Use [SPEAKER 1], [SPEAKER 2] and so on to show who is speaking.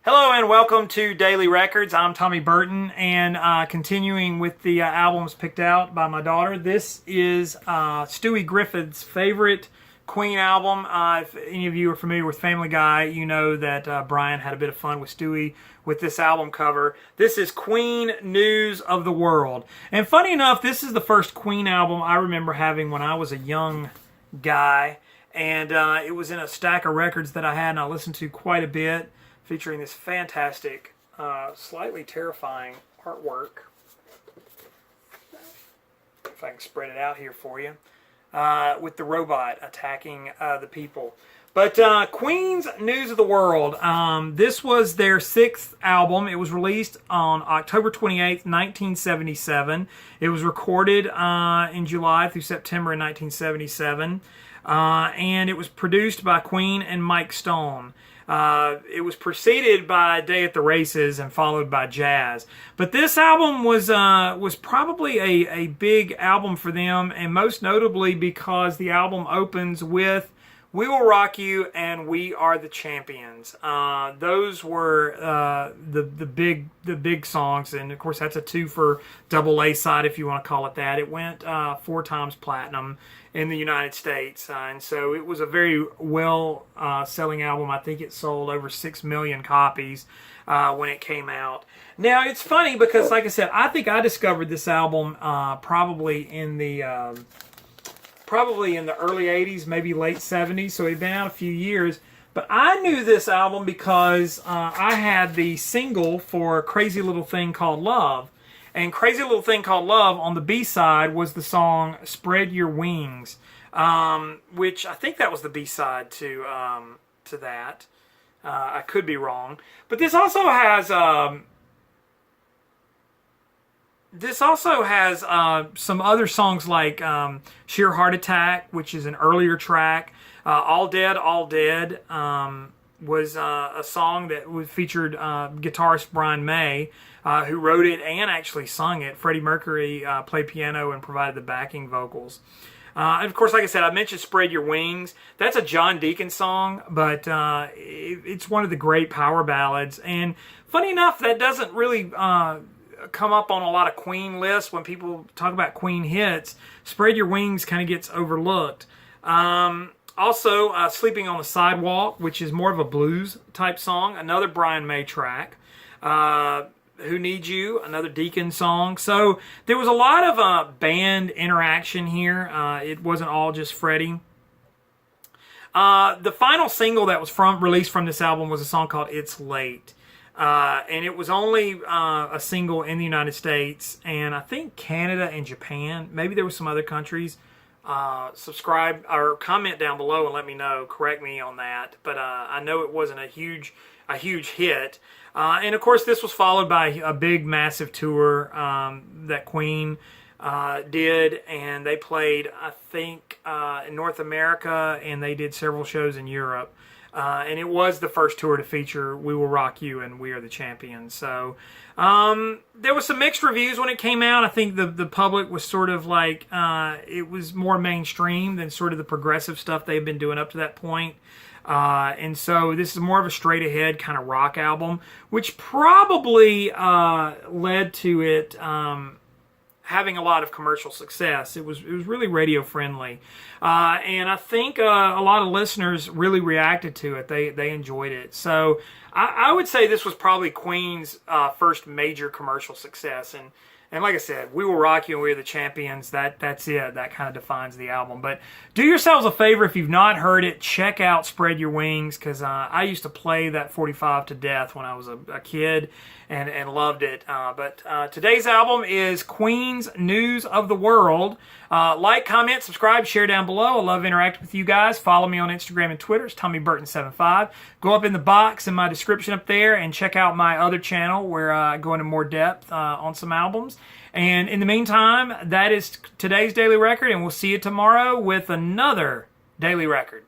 [SPEAKER 1] Hello and welcome to Daily Records. I'm Tommy Burton, and continuing with the albums picked out by my daughter. This is Stewie Griffith's favorite Queen album. If any of you are familiar with Family Guy, you know that Brian had a bit of fun with Stewie with this album cover. This is Queen News of the World. And funny enough, this is the first Queen album I remember having when I was a young guy. And it was in a stack of records that I had and I listened to quite a bit, featuring this fantastic, slightly terrifying artwork. If I can spread it out here for you. With the robot attacking the people. But Queen's News of the World. This was their 6th album. It was released on October 28th, 1977. It was recorded in July through September in 1977. And it was produced by Queen and Mike Stone. It was preceded by Day at the Races and followed by Jazz. But this album was probably a big album for them, and most notably because the album opens with We Will Rock You and We Are the Champions. Those were the big songs, and of course that's a 2 for double A side if you want to call it that. It went 4 times platinum in the United States, and so it was a very well selling album. I think it sold over 6 million copies when it came out. Now it's funny because, like I said, I think I discovered this album probably in the early 80s, maybe late 70s, so it had been out a few years. But I knew this album because I had the single for Crazy Little Thing Called Love. And Crazy Little Thing Called Love, on the B-side, was the song Spread Your Wings, which I think that was the B-side to that. I could be wrong. But this also has some other songs like Sheer Heart Attack, which is an earlier track. All Dead, All Dead was a song that featured guitarist Brian May, who wrote it and actually sung it. Freddie Mercury played piano and provided the backing vocals. And of course, like I said, I mentioned Spread Your Wings. That's a John Deacon song, but it's one of the great power ballads. And funny enough, that doesn't really come up on a lot of Queen lists. When people talk about Queen hits, Spread Your Wings kind of gets overlooked. Also, Sleeping on the Sidewalk, which is more of a blues type song, another Brian May track. Who Needs You, another Deacon song. So there was a lot of band interaction here. It wasn't all just Freddie. The final single that was released from this album was a song called It's Late. And it was only a single in the United States and I think Canada and Japan. Maybe there were some other countries. Subscribe or comment down below and let me know. Correct me on that. But I know it wasn't a huge hit. And of course, this was followed by a big, massive tour that Queen did, and they played, I think, in North America, and they did several shows in Europe. And it was the first tour to feature We Will Rock You and We Are the Champions. So there was some mixed reviews when it came out. I think the public was sort of like, it was more mainstream than sort of the progressive stuff they've been doing up to that point. And so this is more of a straight-ahead kind of rock album, which probably led to it having a lot of commercial success. It was really radio-friendly. And I think a lot of listeners really reacted to it. They enjoyed it. So I would say this was probably Queen's first major commercial success. And like I said, We Will Rock You and We Are the Champions, that's it. That kind of defines the album. But do yourselves a favor, if you've not heard it, check out Spread Your Wings, because I used to play that 45 to death when I was a kid and loved it. But today's album is Queen's News of the World. Like, comment, subscribe, share down below. I love interacting with you guys. Follow me on Instagram and Twitter. It's TommyBurton75. Go up in the box in my description up there and check out my other channel where I go into more depth on some albums. And in the meantime, that is today's Daily Record, and we'll see you tomorrow with another Daily Record.